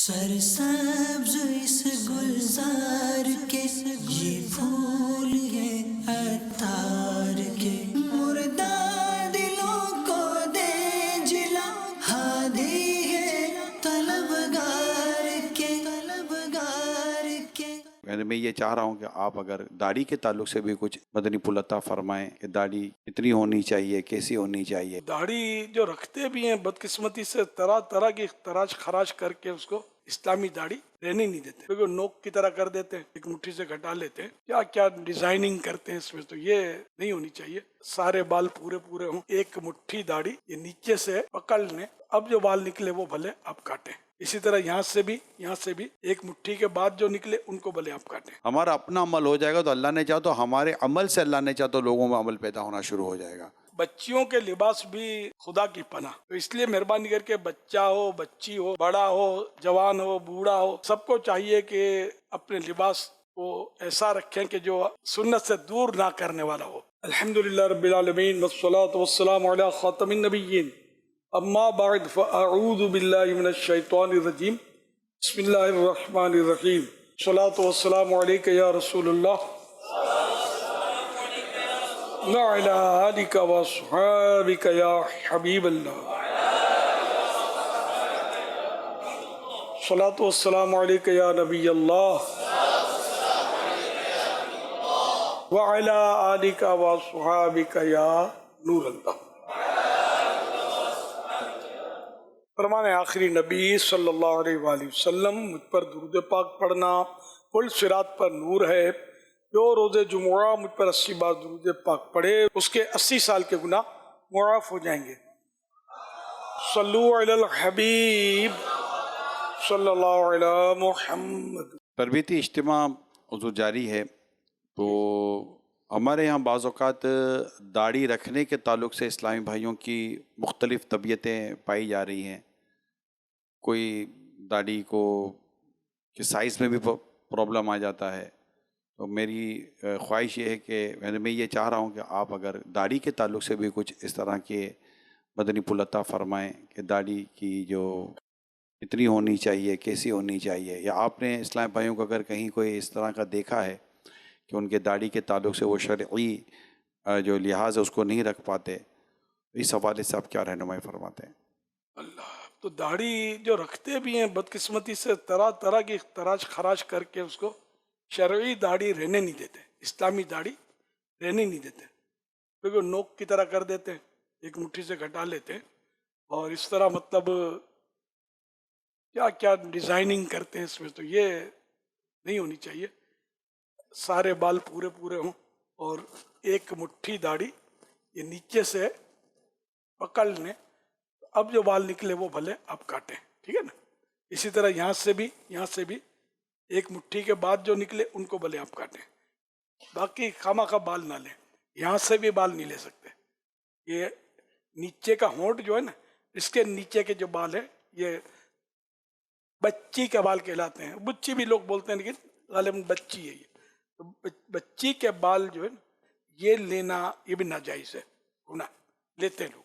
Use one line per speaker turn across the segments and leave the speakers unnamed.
سرسبز اس گلزار کے یہ پھول ہیں عطار کے، مردہ دلوں کو دے جلا، ہادی ہے طلبگار کے، طلبگار کے۔
میں یہ چاہ رہا ہوں کہ آپ اگر داڑھی کے تعلق سے بھی کچھ مدنی پھول عطا فرمائیں کہ داڑھی کتنی ہونی چاہیے، کیسی ہونی چاہیے۔
داڑھی جو رکھتے بھی ہیں بدقسمتی سے طرح طرح کی تراش خراش کر کے اس کو اسلامی داڑھی رہنے نہیں دیتے، کیونکہ نوک کی طرح کر دیتے ہیں، ایک مٹھی سے گھٹا لیتے ہیں، کیا کیا ڈیزائننگ کرتے ہیں اس میں، تو یہ نہیں ہونی چاہیے۔ سارے بال پورے پورے ہوں، ایک مٹھی داڑھی یہ نیچے سے پکڑ لیں، اب جو بال نکلے وہ بھلے آپ کاٹیں، اسی طرح یہاں سے بھی ایک مٹھی کے بعد جو نکلے ان کو بھلے آپ کاٹیں۔
ہمارا اپنا عمل ہو جائے گا تو اللہ نے چاہا تو ہمارے عمل سے اللہ نے چاہا تو لوگوں میں عمل پیدا ہونا شروع ہو جائے گا۔
بچیوں کے لباس بھی خدا کی پناہ، تو اس لیے مہربانی کر کے بچہ ہو، بچی ہو، بڑا ہو، جوان ہو، بوڑھا ہو، سب کو چاہیے کہ اپنے لباس کو ایسا رکھیں کہ جو سنت سے دور نہ کرنے والا ہو۔ الحمدللہ رب العالمین والصلاة والسلام علی خاتم النبیین، اما بعد فاعوذ باللہ من الشیطان الرجیم، بسم اللہ الرحمن الرحیم، الصلاة والسلام علیک یا رسول اللہ وعلی آلک واصحابک یا حبیب اللہ، الصلاة والسلام علیک یا نبی اللہ وعلی آلک واصحابک یا نور اللہ۔ فرمان آخری نبی صلی اللہ علیہ وآلہ وسلم، مجھ پر درود پاک پڑھنا پل صراط پر نور ہے، جو روز جمعہ مجھ پر 80 بار درود پاک پڑھے اس کے 80 سال کے گناہ معاف ہو جائیں گے۔ صلو علی الحبیب صلی اللہ علی محمد۔
تربیتی اجتماع حضور جاری ہے، تو ہمارے یہاں بعض اوقات داڑھی رکھنے کے تعلق سے اسلامی بھائیوں کی مختلف طبیعتیں پائی جا رہی ہیں۔ کوئی داڑھی کو کہ سائز میں بھی پرابلم آ جاتا ہے، تو میری خواہش یہ ہے کہ میں یہ چاہ رہا ہوں کہ آپ اگر داڑھی کے تعلق سے بھی کچھ اس طرح کے مدنی پھول عطا فرمائیں کہ داڑھی کی جو کتنی ہونی چاہیے، کیسی ہونی چاہیے، یا آپ نے اسلام بھائیوں کو اگر کہیں کوئی اس طرح کا دیکھا ہے کہ ان کے داڑھی کے تعلق سے وہ شرعی جو لحاظ ہے اس کو نہیں رکھ پاتے، اس حوالے سے آپ کیا رہنمائی فرماتے ہیں؟
اللہ، تو داڑھی جو رکھتے بھی ہیں بدقسمتی سے طرح طرح کی تراش خراش کر کے اس کو شرعی داڑھی رہنے نہیں دیتے، اسلامی داڑھی رہنے نہیں دیتے، کیونکہ نوک کی طرح کر دیتے ہیں، ایک مٹھی سے گھٹا لیتے ہیں، اور اس طرح مطلب کیا کیا ڈیزائننگ کرتے ہیں اس میں، تو یہ نہیں ہونی چاہیے۔ سارے بال پورے پورے ہوں اور ایک مٹھی داڑھی یہ نیچے سے پکڑ لیں، اب جو بال نکلے وہ بھلے آپ کاٹیں، ٹھیک ہے نا۔ اسی طرح یہاں سے بھی ایک مٹھی کے بعد جو نکلے ان کو بھلے آپ کاٹیں، باقی خواہ خواہ بال نہ لیں، یہاں سے بھی بال نہیں لے سکتے۔ یہ نیچے کا ہونٹ جو ہے نا، اس کے نیچے کے جو بال ہیں یہ بچی کے بال کہلاتے ہیں، بچی بھی لوگ بولتے ہیں لیکن غالباً بچی ہے یہ، تو بچی کے بال جو ہے نا یہ لینا یہ بھی ناجائز ہے، گناہ لیتے ہیں لوگ۔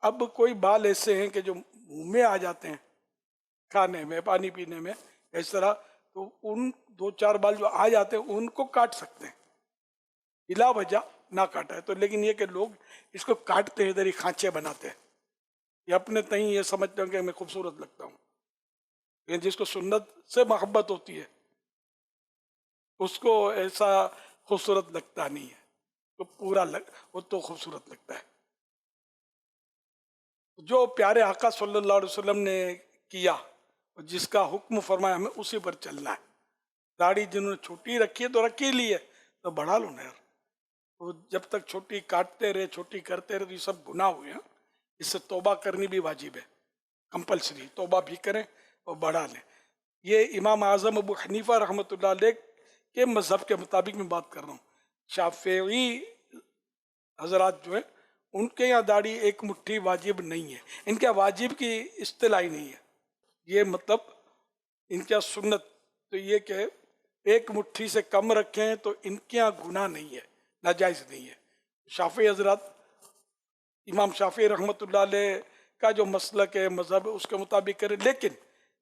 اب کوئی بال ایسے ہیں کہ جو منہ میں آ جاتے ہیں، کھانے میں، پانی پینے میں، اس طرح، تو ان 2-4 بال جو آ جاتے ہیں ان کو کاٹ سکتے ہیں، بلا وجہ نہ کاٹا ہے تو، لیکن یہ کہ لوگ اس کو کاٹتے ہیں، ادھر ہی کھانچے بناتے ہیں، یہ اپنے تئیں یہ سمجھتے ہیں کہ میں خوبصورت لگتا ہوں، لیکن جس کو سنت سے محبت ہوتی ہے اس کو ایسا خوبصورت لگتا نہیں ہے، تو وہ تو خوبصورت لگتا ہے۔ جو پیارے آقا صلی اللہ علیہ وسلم نے کیا، جس کا حکم فرمایا، ہمیں اسی پر چلنا ہے۔ داڑھی جنہوں نے چھوٹی رکھی ہے تو رکھی لی ہے، تو بڑھا لو نا یار، تو جب تک چھوٹی کاٹتے رہے، چھوٹی کرتے رہے، تو یہ سب گناہ ہوئے ہیں۔ اس سے توبہ کرنی بھی واجب ہے، کمپلسری توبہ بھی کریں اور بڑھا لیں۔ یہ امام اعظم ابو حنیفہ رحمۃ اللہ علیہ کے مذہب کے مطابق میں بات کر رہا ہوں۔ شافعی حضرات جو ہیں ان کے یہاں داڑھی ایک مٹھی واجب نہیں ہے، ان کے واجب کی اصطلاح ہی نہیں ہے، یہ مطلب ان کے سنت تو یہ کہ ایک مٹھی سے کم رکھیں تو ان کے یہاں گناہ نہیں ہے، ناجائز نہیں ہے۔ شافعی حضرات، امام شافعی رحمۃ اللہ علیہ کا جو مسلک ہے، مذہب ہے، اس کے مطابق کریں، لیکن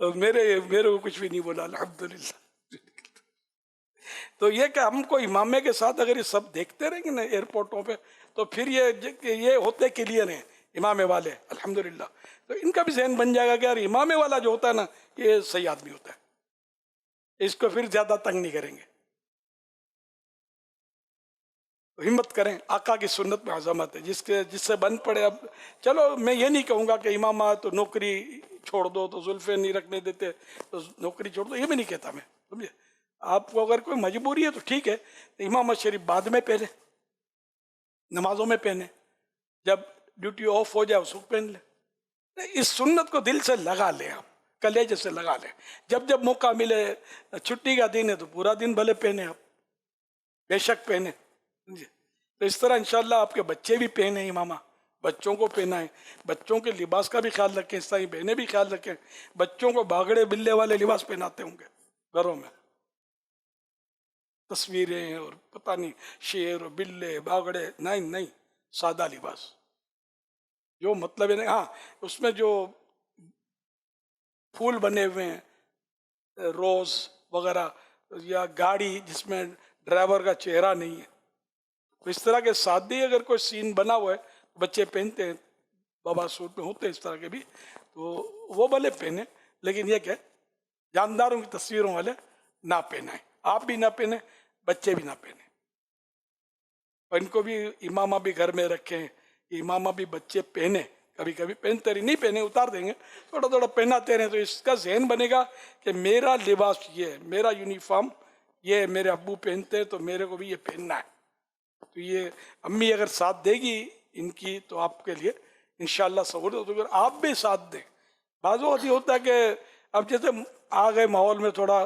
اور میرے کو کچھ بھی نہیں بولا الحمدللہ. تو یہ کہ ہم کو امامے کے ساتھ اگر یہ سب دیکھتے رہیں گے نا ایئرپورٹوں پہ تو پھر یہ ہوتے کلیئر ہیں امامے والے الحمدللہ. تو ان کا بھی ذہن بن جائے گا کہ یار امامے والا جو ہوتا ہے نا یہ صحیح آدمی ہوتا ہے, اس کو پھر زیادہ تنگ نہیں کریں گے. ہمت کریں, آقا کی سنت میں عظمت ہے, جس سے بن پڑے. اب چلو میں یہ نہیں کہوں گا کہ امامہ تو نوکری چھوڑ دو, تو زلفیں نہیں رکھنے دیتے تو نوکری چھوڑ دو, یہ بھی نہیں کہتا میں, سمجھے. آپ کو اگر کوئی مجبوری ہے تو ٹھیک ہے, امامت شریف بعد میں پہنے, نمازوں میں پہنے, جب ڈیوٹی آف ہو جائے اس وقت پہن لیں. اس سنت کو دل سے لگا لیں, آپ کلیجے سے لگا لیں. جب موقع ملے, چھٹی کا دن ہے تو پورا دن بھلے پہنے, آپ بے شک پہنے. تو اس طرح انشاءاللہ آپ کے بچے بھی پہنے امامہ, بچوں کو پہنائیں, بچوں کے لباس کا بھی خیال رکھیں, اس طرح بہنیں بھی خیال رکھیں. بچوں کو باگڑے بلے والے لباس پہناتے ہوں گے گھروں میں, تصویریں اور پتہ نہیں شیر اور بلے باگڑے, نہیں, سادہ لباس جو مطلب ہے. ہاں اس میں جو پھول بنے ہوئے ہیں, روز وغیرہ, یا گاڑی جس میں ڈرائیور کا چہرہ نہیں ہے, تو اس طرح کے سادی اگر کوئی سین بنا ہوا ہے بچے پہنتے ہیں, بابا سوٹ میں ہوتے ہیں اس طرح کے بھی, تو وہ بھلے پہنے. لیکن یہ کہ جانداروں کی تصویروں والے نہ پہنائیں, آپ بھی نہ پہنیں, بچے بھی نہ پہنیں. اور ان کو بھی امامہ بھی گھر میں رکھیں, امامہ بھی بچے پہنے, کبھی کبھی پہنتے رہی, نہیں پہنے اتار دیں گے, تھوڑا تھوڑا پہناتے رہیں, تو اس کا ذہن بنے گا کہ میرا لباس یہ ہے, میرا یونیفارم یہ میرے ابو پہنتے ہیں تو میرے کو بھی یہ پہننا ہے. تو یہ امی اگر ساتھ دے گی ان کی تو آپ کے لیے انشاءاللہ سہولت. اگر آپ بھی ساتھ دیں, بعض وقت یہ ہوتا ہے کہ اب جیسے آ گئے ماحول میں تھوڑا,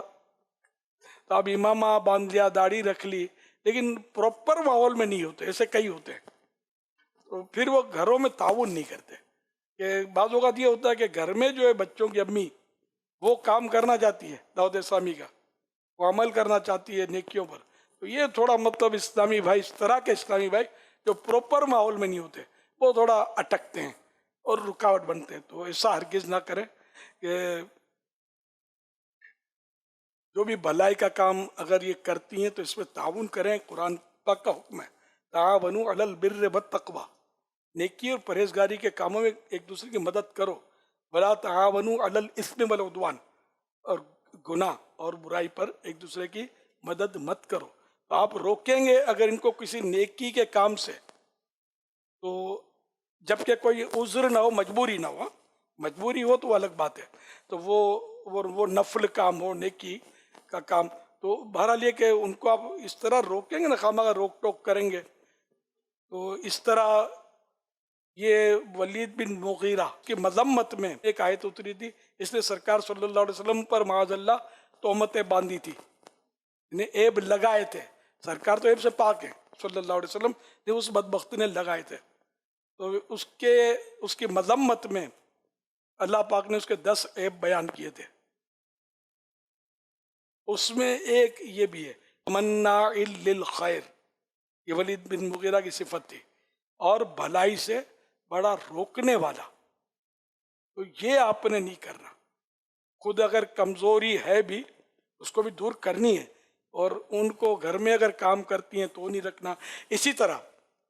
تو اب امامہ باندھ لیا, داڑھی رکھ لی, لیکن پراپر ماحول میں نہیں ہوتے, ایسے کئی ہوتے ہیں, تو پھر وہ گھروں میں تعاون نہیں کرتے. کہ بعض اوقات یہ ہوتا ہے کہ گھر میں جو ہے بچوں کی امی وہ کام کرنا چاہتی ہے دعوت اسلامی کا, وہ عمل کرنا چاہتی ہے نیکیوں پر, تو یہ تھوڑا مطلب اسلامی بھائی, اس طرح کے اسلامی بھائی جو پراپر ماحول میں نہیں ہوتے, وہ تھوڑا اٹکتے ہیں اور رکاوٹ بنتے ہیں. تو ایسا ہرگز نہ کریں کہ جو بھی بھلائی کا کام اگر یہ کرتی ہیں تو اس میں تعاون کریں. قرآن پاک کا حکم ہے, تعاونوا علی البر والتقوی, نیکی اور پرہیزگاری کے کاموں میں ایک دوسرے کی مدد کرو. ولا تعاونوا علی الاثم والعدوان, اور گناہ اور برائی پر ایک دوسرے کی مدد مت کرو. تو آپ روکیں گے اگر ان کو کسی نیکی کے کام سے, تو جبکہ کوئی عذر نہ ہو, مجبوری نہ ہو, مجبوری ہو تو الگ بات ہے, تو وہ نفل کام ہو, نیکی کا کام, تو بہرحال یہ کہ ان کو آپ اس طرح روکیں گے نا, خواہ روک ٹوک کریں گے. تو اس طرح یہ ولید بن مغیرہ کی مذمت میں ایک آیت اتری تھی, اس نے سرکار صلی اللہ علیہ وسلم پر معاذ اللہ تہمتیں باندھی تھی, انہیں عیب لگائے تھے. سرکار تو عیب سے پاک ہے صلی اللہ علیہ وسلم, نے اس بدبخت نے لگائے تھے. تو اس کی مذمت میں اللہ پاک نے اس کے 10 عیب بیان کیے تھے. اس میں ایک یہ بھی ہے, مناع للخیر, یہ ولید بن مغیرہ کی صفت تھی, اور بھلائی سے بڑا روکنے والا. تو یہ آپ نے نہیں کرنا. خود اگر کمزوری ہے بھی اس کو بھی دور کرنی ہے, اور ان کو گھر میں اگر کام کرتی ہیں تو نہیں رکھنا. اسی طرح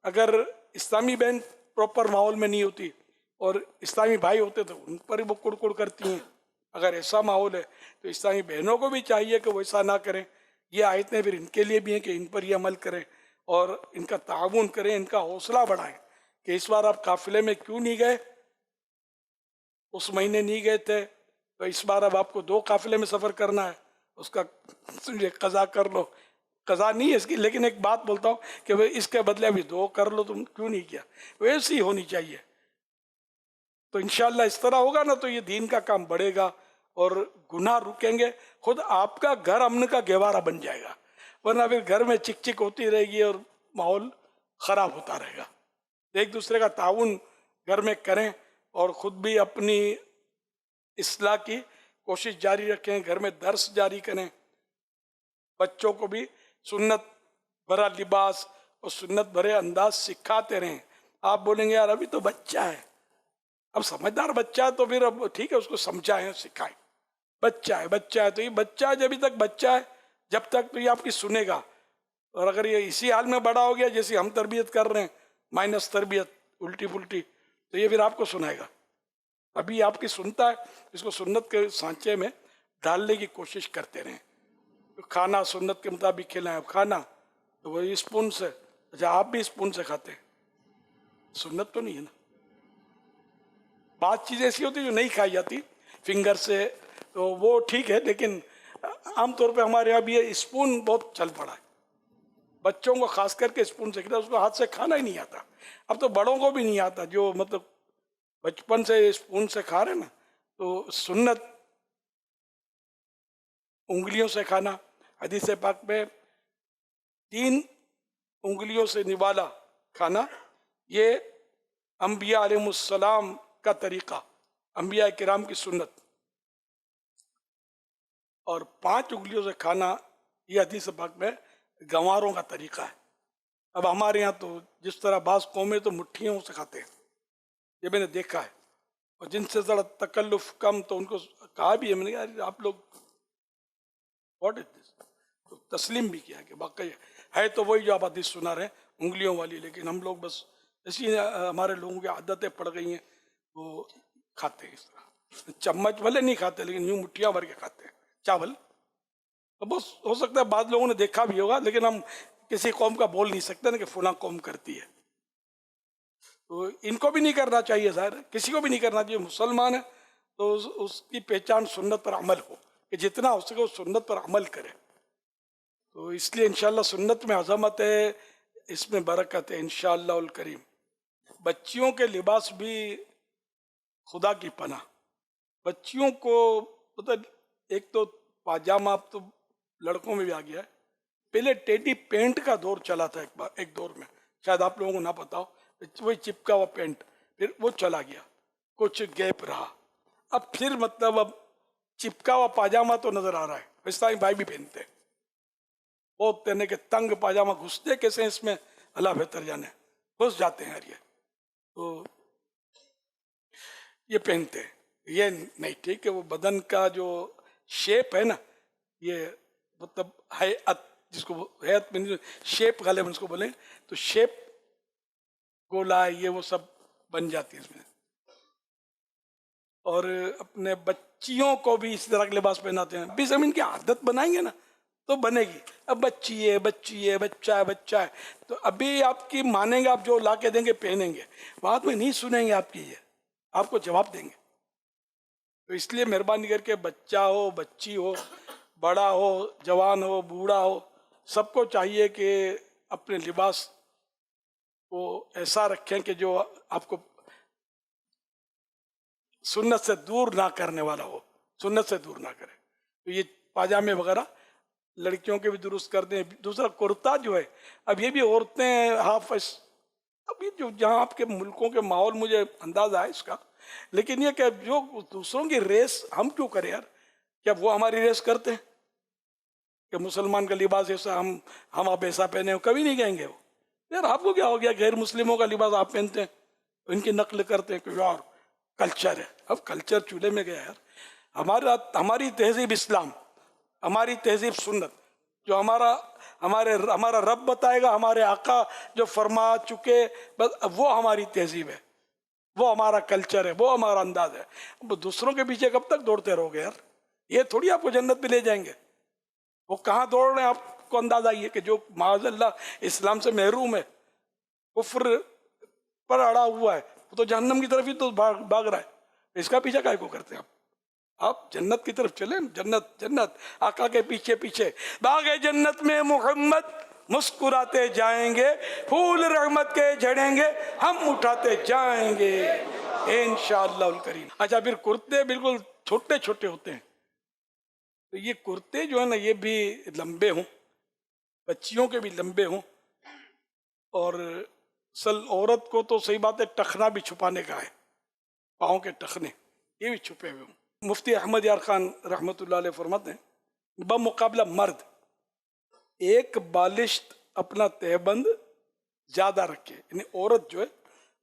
اگر اسلامی بہن پراپر ماحول میں نہیں ہوتی اور اسلامی بھائی ہوتے تو ان پر ہی وہ کڑکڑ کرتی ہیں. اگر ایسا ماحول ہے تو اسلامی بہنوں کو بھی چاہیے کہ وہ ایسا نہ کریں. یہ آیتیں پھر ان کے لیے بھی ہیں کہ ان پر یہ عمل کریں اور ان کا تعاون کریں, ان کا حوصلہ بڑھائیں کہ اس بار آپ قافلے میں کیوں نہیں گئے, اس مہینے نہیں گئے تھے, تو اس بار اب آپ کو 2 قافلے میں سفر کرنا ہے, اس کا قضا کر لو. قضا نہیں ہے اس کی, لیکن ایک بات بولتا ہوں کہ اس کے بدلے ابھی 2 کر لو, تم کیوں نہیں کیا. ویسی ہونی چاہیے. تو انشاءاللہ اس طرح ہوگا نا تو یہ دین کا کام بڑھے گا اور گناہ رکیں گے. خود آپ کا گھر امن کا گہوارہ بن جائے گا, ورنہ پھر گھر میں چک چک ہوتی رہے گی اور ماحول خراب ہوتا رہے گا. ایک دوسرے کا تعاون گھر میں کریں اور خود بھی اپنی اصلاح کی کوشش جاری رکھیں, گھر میں درس جاری کریں, بچوں کو بھی سنت بھرا لباس اور سنت بھرے انداز سکھاتے رہیں. آپ بولیں گے یار ابھی تو بچہ ہے, اب سمجھدار بچہ ہے تو پھر اب ٹھیک ہے اس کو سمجھائیں سکھائیں, بچہ ہے تو یہ بچہ جب تک بچہ ہے جب تک تو یہ آپ کی سنے گا، اور اگر یہ اسی حال میں بڑا ہو گیا جیسے ہم تربیت کر رہے ہیں مائنس تربیت الٹی پلٹی، تو یہ پھر آپ کو سنائے گا. ابھی آپ کی سنتا ہے، اس کو سنت کے سانچے میں ڈالنے کی کوشش کرتے رہیں. کھانا سنت کے مطابق کھلائیں، اب کھانا تو وہی اسپون سے. اچھا آپ بھی اسپون سے کھاتے ہیں، سنت تو نہیں ہے نا. بعض چیزیں ایسی ہوتی جو نہیں کھائی جاتی فنگر سے، تو وہ ٹھیک ہے، لیکن عام طور پہ ہمارے یہاں بھی یہ اسپون بہت چل پڑا ہے. بچوں کو خاص کر کے اسپون سے کھلاتا، اس کو ہاتھ سے کھانا ہی نہیں آتا. اب تو بڑوں کو بھی نہیں آتا جو مطلب بچپن سے اسپون سے کھا رہے نا. تو سنت انگلیوں سے کھانا، حدیث پاک میں 3 انگلیوں سے نوالا کھانا، یہ انبیاء علیہ السلام کا طریقہ، انبیاء کرام کی سنت. اور 5 انگلیوں سے کھانا یہ حدیث پاک میں گنواروں کا طریقہ ہے. اب ہمارے یہاں تو جس طرح بعض قومیں تو مٹھیوں سے کھاتے ہیں، یہ میں نے دیکھا ہے، اور جن سے ذرا تکلف کم تو ان کو کہا بھی ہے میں نے یار آپ لوگ واٹ از دس، تو تسلیم بھی کیا کہ واقعی ہے تو وہی جو آپ حدیث سنا رہے ہیں انگلیوں والی، لیکن ہم لوگ بس ایسی ہمارے لوگوں کی عادتیں پڑ گئی ہیں، وہ کھاتے ہیں اس طرح. چمچ بھلے نہیں کھاتے لیکن یوں مٹھیاں بھر کے کھاتے ہیں چاول. بس ہو سکتا ہے بعض لوگوں نے دیکھا بھی ہوگا، لیکن ہم کسی قوم کا بول نہیں سکتے نا کہ فلاں قوم کرتی ہے. تو ان کو بھی نہیں کرنا چاہیے، ظاہر ہے کسی کو بھی نہیں کرنا چاہیے. مسلمان ہے تو اس کی پہچان سنت پر عمل ہو، کہ جتنا ہو سکے وہ سنت پر عمل کرے. تو اس لیے انشاءاللہ سنت میں عظمت ہے، اس میں برکت ہے انشاءاللہ الکریم. بچیوں کے لباس بھی خدا کی پناہ. بچیوں کو مطلب ایک تو پاجامہ اب تو لڑکوں میں بھی آ گیا ہے، پہلے ٹیڈی پینٹ کا دور چلا تھا ایک دور میں، شاید آپ لوگوں کو نہ پتا ہو. وہی چپکا ہوا پینٹ، پھر وہ چلا گیا، کچھ گیپ رہا. اب پھر مطلب اب چپکا ہوا پاجامہ تو نظر آ رہا ہے، پاکستانی بھائی بھی پہنتے ہیں. بہت پہنے کے تنگ پاجامہ گھستے کیسے اس میں اللہ بہتر جانے، گھس جاتے ہیں. یہ تو یہ پہنتے ہیں، یہ نہیں ٹھیک ہے. وہ بدن کا جو شیپ ہے نا، یہ مطلب ہیئت، جس کو ہیئت میں شیپ غالباً اس کو بولیں، تو شیپ گولا یہ وہ سب بن جاتی ہے اس میں. اور اپنے بچیوں کو بھی اسی طرح کے لباس پہناتے ہیں. بھی ہم ان کی عادت بنائیں گے نا تو بنے گی. اب بچی ہے بچہ ہے تو ابھی آپ کی مانیں گے، آپ جو لا کے دیں گے پہنیں گے، بعد میں نہیں سنیں گے آپ کی، یہ آپ کو جواب دیں گے. تو اس لیے مہربانی کر کے بچہ ہو بچی ہو، بڑا ہو جوان ہو بوڑھا ہو، سب کو چاہیے کہ اپنے لباس کو ایسا رکھیں کہ جو آپ کو سنت سے دور نہ کرنے والا ہو، سنت سے دور نہ کرے. تو یہ پاجامے وغیرہ لڑکیوں کے بھی درست کر دیں. دوسرا کرتا جو ہے، اب یہ بھی عورتیں حافظ، اب یہ جو جہاں آپ کے ملکوں کے ماحول مجھے اندازہ ہے اس کا، لیکن یہ کہ جو دوسروں کی ریس ہم کیوں کریں یار؟ کیا وہ ہماری ریس کرتے ہیں کہ مسلمان کا لباس ایسا ہم آپ ایسا پہنے ہو؟ کبھی نہیں کہیں گے وہ. یار آپ کو کیا ہو گیا، غیر مسلموں کا لباس آپ پہنتے ہیں، ان کی نقل کرتے ہیں کہ یار کلچر ہے. اب کلچر چولہے میں گیا یار. ہماری تہذیب اسلام، ہماری تہذیب سنت، جو ہمارا رب بتائے گا، ہمارے آقا جو فرما چکے، بس وہ ہماری تہذیب ہے، وہ ہمارا کلچر ہے، وہ ہمارا انداز ہے. دوسروں کے پیچھے کب تک دوڑتے رہو گے یار؟ یہ تھوڑی آپ کو جنت میں لے جائیں گے. وہ کہاں دوڑ رہے ہیں آپ کو اندازہ یہ کہ جو معاذ اللہ اسلام سے محروم ہے، کفر پر اڑا ہوا ہے، وہ تو جہنم کی طرف ہی تو بھاگ رہا ہے. اس کا پیچھا کائے کو کرتے ہیں آپ جنت کی طرف چلیں. جنت آقا کے پیچھے پیچھے باغ جنت میں محمد مسکراتے جائیں گے، پھول رحمت کے جھڑیں گے، ہم اٹھاتے جائیں گے انشاءاللہ الکریم. اچھا پھر کرتے بالکل چھوٹے چھوٹے ہوتے ہیں، تو یہ کرتے جو ہے نا یہ بھی لمبے ہوں، بچیوں کے بھی لمبے ہوں. اور عورت کو تو صحیح بات ہے ٹخنا بھی چھپانے کا ہے، پاؤں کے ٹخنے یہ بھی چھپے ہوئے ہوں. مفتی احمد یار خان رحمۃ اللہ علیہ فرماتے ہیں بمقابلہ مرد ایک بالشت اپنا تہبند زیادہ رکھے، یعنی عورت جو ہے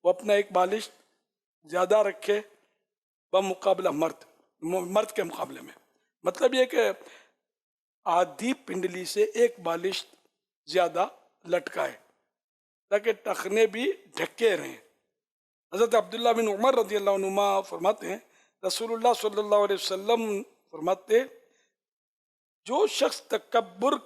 وہ اپنا ایک بالشت زیادہ رکھے بمقابلہ مرد کے مقابلے میں. مطلب یہ کہ آدھی پنڈلی سے ایک بالش زیادہ لٹکائے تاکہ ٹخنے بھی ڈھکے رہیں. حضرت عبداللہ بن عمر رضی اللہ عنہما فرماتے ہیں رسول اللہ صلی اللہ علیہ وسلم فرماتے جو شخص تکبر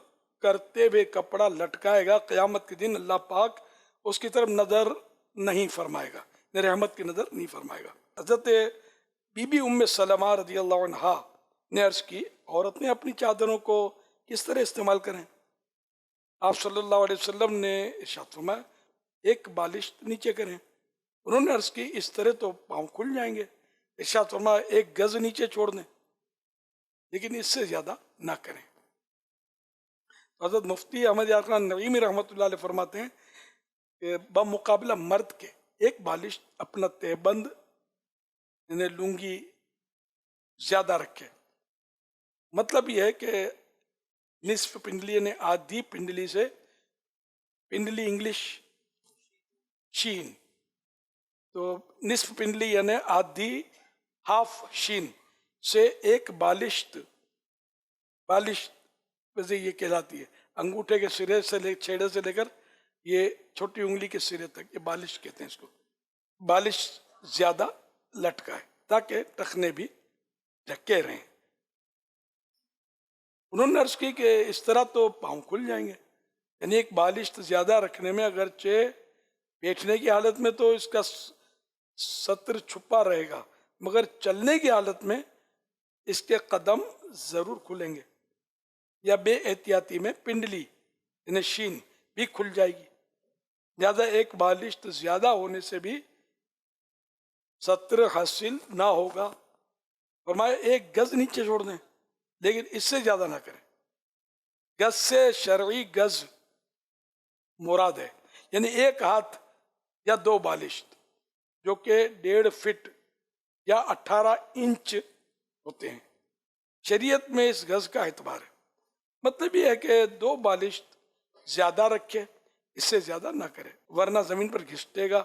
کرتے ہوئے کپڑا لٹکائے گا قیامت کے دن اللہ پاک اس کی طرف نظر نہیں فرمائے گا، رحمت کی نظر نہیں فرمائے گا. حضرت بی بی ام سلمہ رضی اللہ عنہا نے عرض کی عورتیں اپنی چادروں کو کس طرح استعمال کریں؟ آپ صلی اللہ علیہ وسلم نے ارشاد فرمایا ایک بالش نیچے کریں. انہوں نے عرض کی اس طرح تو پاؤں کھل جائیں گے. ارشاد فرمایا ایک گز نیچے چھوڑ دیں لیکن اس سے زیادہ نہ کریں. حضرت مفتی احمد یار خان نعیمی رحمۃ اللہ علیہ فرماتے ہیں کہ بمقابلہ مرد کے ایک بالش اپنا تہبند یعنی لنگی زیادہ رکھے. مطلب یہ ہے کہ نصف پنڈلی یعنی آدھی پنڈلی سے پنڈلی انگلش شین تو نصف پنڈلی یعنی آدھی ہاف شین سے ایک بالش ویسے یہ کہلاتی ہے انگوٹھے کے سرے سے چھیڑے سے لے کر یہ چھوٹی انگلی کے سرے تک یہ بالش کہتے ہیں اس کو. بالش زیادہ لٹکا ہے تاکہ ٹخنے بھی ڈھکے رہیں. انہوں نے عرض کی کہ اس طرح تو پاؤں کھل جائیں گے. یعنی ایک بالش زیادہ رکھنے میں اگرچہ بیٹھنے کی حالت میں تو اس کا سطر چھپا رہے گا مگر چلنے کی حالت میں اس کے قدم ضرور کھلیں گے یا بے احتیاطی میں پنڈلی یعنی شین بھی کھل جائے گی. لہذا ایک بالش زیادہ ہونے سے بھی سطر حاصل نہ ہوگا. فرمایا ایک گز نیچے چھوڑ دیں لیکن اس سے زیادہ نہ کریں. گز سے شرعی گز مراد ہے یعنی ایک ہاتھ یا دو بالش جو کہ 1.5 فٹ یا 18 انچ ہوتے ہیں. شریعت میں اس گز کا اعتبار ہے. مطلب یہ ہے کہ 2 بالش زیادہ رکھے اس سے زیادہ نہ کرے ورنہ زمین پر گھسٹے گا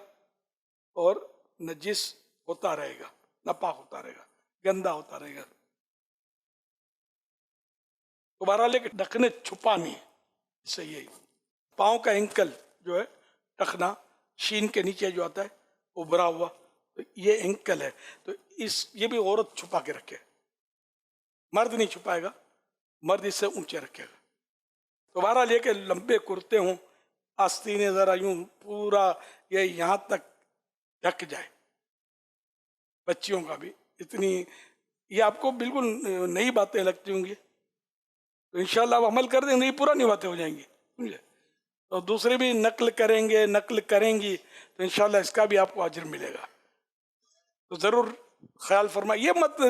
اور نجس ہوتا رہے گا، ناپاک ہوتا رہے گا، گندا ہوتا رہے گا. دوبارہ لے کے ڈھکنے چھپانی ہے. اس سے یہی پاؤں کا اینکل جو ہے ٹخنا شین کے نیچے جو آتا ہے ابھرا ہوا تو یہ اینکل ہے تو یہ بھی عورت چھپا کے رکھے. مرد نہیں چھپائے گا، مرد اس سے اونچے رکھے گا. دوبارہ لے کے لمبے کرتے ہوں آستینیں ذرا یوں پورا یہ یہاں تک ڈھک جائے. بچیوں کا بھی اتنی یہ آپ کو بالکل نئی باتیں لگتی ہوں گی تو انشاءاللہ آپ عمل کر دیں گے یہ پرانی باتیں ہو جائیں گی سمجھے. تو دوسرے بھی نقل کریں گی تو انشاءاللہ اس کا بھی آپ کو اجر ملے گا. تو ضرور خیال فرمائے. یہ مت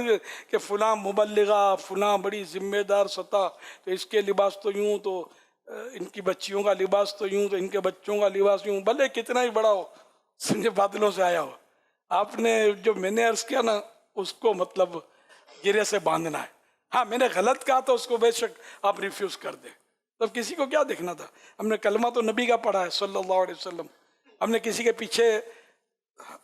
کہ فلاں مبلغہ فلاں بڑی ذمہ دار سطح تو اس کے لباس تو یوں تو ان کی بچیوں کا لباس تو یوں تو ان کے بچوں کا لباس یوں بھلے کتنا ہی بڑا ہو سمجھے بادلوں سے آیا ہو. آپ نے جو میں نے عرض کیا نا اس کو مطلب گرے سے باندھنا ہے. ہاں میں نے غلط کہا تو اس کو بے شک آپ ریفیوز کر دیں. تب کسی کو کیا دیکھنا تھا؟ ہم نے کلمہ تو نبی کا پڑھا ہے صلی اللہ علیہ وسلم. ہم نے کسی کے پیچھے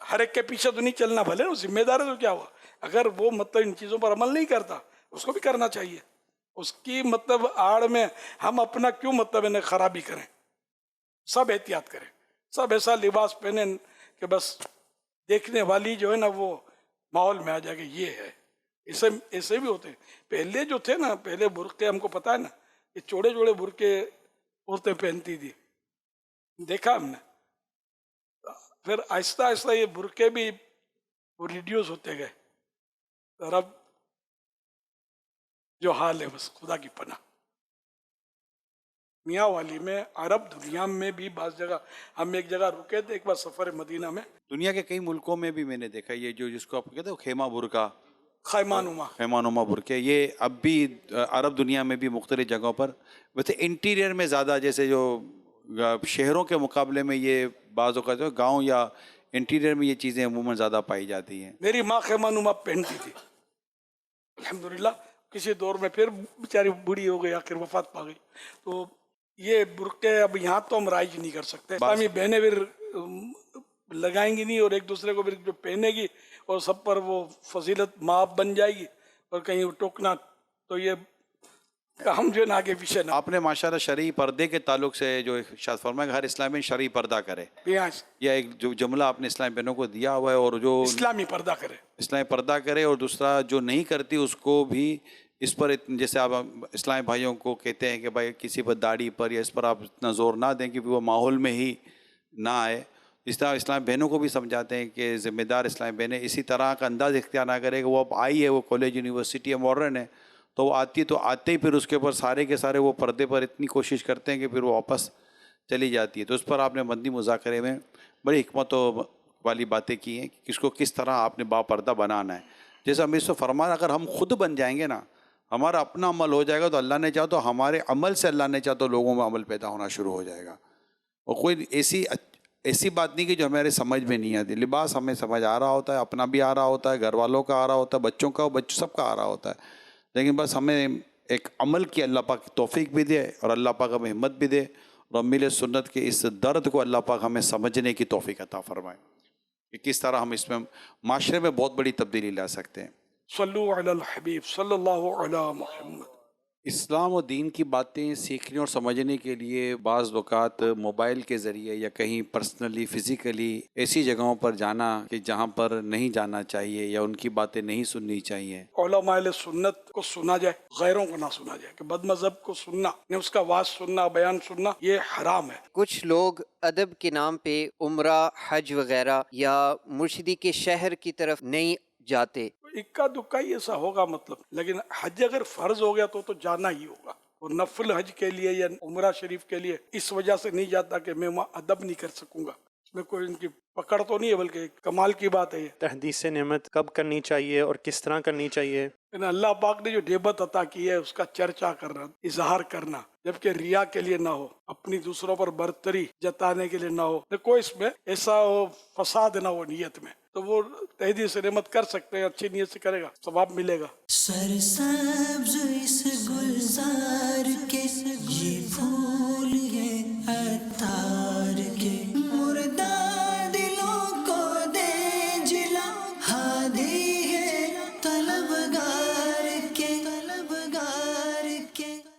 ہر ایک کے پیچھے تو نہیں چلنا. بھلے وہ ذمہ دار ہے تو کیا ہوا اگر وہ مطلب ان چیزوں پر عمل نہیں کرتا اس کو بھی کرنا چاہیے. اس کی مطلب آڑ میں ہم اپنا کیوں مطلب انہیں خرابی کریں. سب احتیاط کریں، سب ایسا لباس پہنیں کہ بس دیکھنے والی جو ہے نا وہ ماحول میں آ جائے کہ یہ ہے. ایسے بھی ہوتے ہیں. پہلے جو تھے نا پہلے برقعے ہم کو پتہ ہے نا یہ چوڑے چوڑے برقعے عورتیں پہنتی تھی دیکھا ہم نے. پھر آہستہ آہستہ یہ برقعے بھی ریڈیوس ہوتے گئے. اور اب جو حال ہے بس خدا کی پناہ. میاں والی میں عرب دنیا میں بھی بعض جگہ ہم ایک جگہ رکے تھے ایک بار سفر مدینہ میں.
دنیا کے کئی ملکوں میں بھی میں نے دیکھا یہ جو جس کو آپ کہتے ہیں خیمہ برقع
خیمہ
نما برقعے یہ اب بھی عرب دنیا میں بھی مختلف جگہوں پر ویسے انٹیریئر میں زیادہ جیسے جو شہروں کے مقابلے میں یہ بعض اوقات جو گاؤں یا انٹیریئر میں یہ چیزیں عموماً زیادہ پائی جاتی ہیں.
میری ماں خیمہ نما پہنتی تھی الحمدللہ. کسی دور میں پھر بیچاری بوڑھی ہو گئی آخر وفات پا گئی. تو یہ برقعے اب یہاں تو ہم رائج نہیں کر سکتے. اسلامی بہنیں پھر لگائیں گی نہیں اور ایک دوسرے کو پھر جو پہنے گی اور سب پر وہ فضیلت معاف بن جائے گی اور کہیں ٹوکنا تو یہ کام جو ہے نا آگے پیچھے نہ
آپ نے ماشاءاللہ شرعی پردے کے تعلق سے جو ارشاد فرمایا کہ ہر اسلامی شرعی پردہ کرے،
یہاں
یا ایک جو جملہ آپ نے اسلامی بہنوں کو دیا ہوا ہے، اور جو
اسلامی پردہ کرے.
اسلامی پردہ کرے، اور دوسرا جو نہیں کرتی اس کو بھی اس پر جیسے آپ اسلامی بھائیوں کو کہتے ہیں کہ بھائی کسی پر داڑھی پر یا اس پر آپ اتنا زور نہ دیں کہ وہ ماحول میں ہی نہ آئے. اس طرح اسلامی بہنوں کو بھی سمجھاتے ہیں کہ ذمہ دار اسلامی بہنیں اسی طرح کا انداز اختیار نہ کرے کہ وہ اب آئی ہے، وہ کالج یونیورسٹی ہے، ماڈرن ہے، تو وہ آتی تو آتے ہی پھر اس کے اوپر سارے کے سارے وہ پردے پر اتنی کوشش کرتے ہیں کہ پھر وہ واپس چلی جاتی ہے. تو اس پر آپ نے مدنی مذاکرے میں بڑی حکمت والی باتیں کی ہیں کہ اس کو کس طرح آپ نے با پردہ بنانا ہے. جیسے ہم اس کو فرمانا، اگر ہم خود بن جائیں گے نا، ہمارا اپنا عمل ہو جائے گا، تو اللہ نے چاہا تو ہمارے عمل سے اللہ نے چاہا تو لوگوں میں عمل پیدا ہونا شروع ہو جائے گا. اور کوئی ایسی بات نہیں کہ جو ہمارے سمجھ میں نہیں آتی. لباس ہمیں سمجھ آ رہا ہوتا ہے، اپنا بھی آ رہا ہوتا ہے، گھر والوں کا آ رہا ہوتا ہے، بچوں کا سب کا آ رہا ہوتا ہے، لیکن بس ہمیں ایک عمل کی اللہ پاک توفیق بھی دے، اور اللہ پاک ہمیں ہمت بھی دے، اور میل سنت کے اس درد کو اللہ پاک ہمیں سمجھنے کی توفیق عطا فرمائے کہ کس طرح ہم اس میں معاشرے میں بہت بڑی تبدیلی لا سکتے ہیں.
صلو علی الحبیب صلی اللہ علی محمد.
اسلام و دین کی باتیں سیکھنے اور سمجھنے کے لیے بعض اوقات موبائل کے ذریعے یا کہیں پرسنلی فزیکلی ایسی جگہوں پر جانا کہ جہاں پر نہیں جانا چاہیے یا ان کی باتیں نہیں سننی چاہیے.
علماء اہل سنت کو سنا جائے، غیروں کو نہ سنا جائے. کہ بد مذہب کو سننا، نے اس کا واعظ سننا، بیان سننا، یہ حرام ہے.
کچھ لوگ ادب کے نام پہ عمرہ، حج وغیرہ یا مرشدی کے شہر کی طرف نہیں جاتے.
اکا دکا ہی ایسا ہوگا مطلب، لیکن حج اگر فرض ہو گیا تو جانا ہی ہوگا. اور نفل حج کے لیے یا عمرہ شریف کے لیے اس وجہ سے نہیں جاتا کہ میں وہاں ادب نہیں کر سکوں گا. اس میں کوئی ان کی پکڑ تو نہیں ہے، بلکہ ایک کمال کی بات ہے یہ.
تحدیث نعمت کب کرنی چاہیے اور کس طرح کرنی چاہیے؟
اللہ پاک نے جو نعمت عطا کی ہے اس کا چرچا کرنا، اظہار کرنا، جبکہ ریا کے لیے نہ ہو، اپنی دوسروں پر برتری جتانے کے لیے نہ ہو، کوئی اس میں ایسا فساد نہ ہو نیت میں، تو وہ تحدیث نعمت کر سکتے ہیں. اچھی نیت سے کرے گا ثواب ملے گا.
سرسبز اس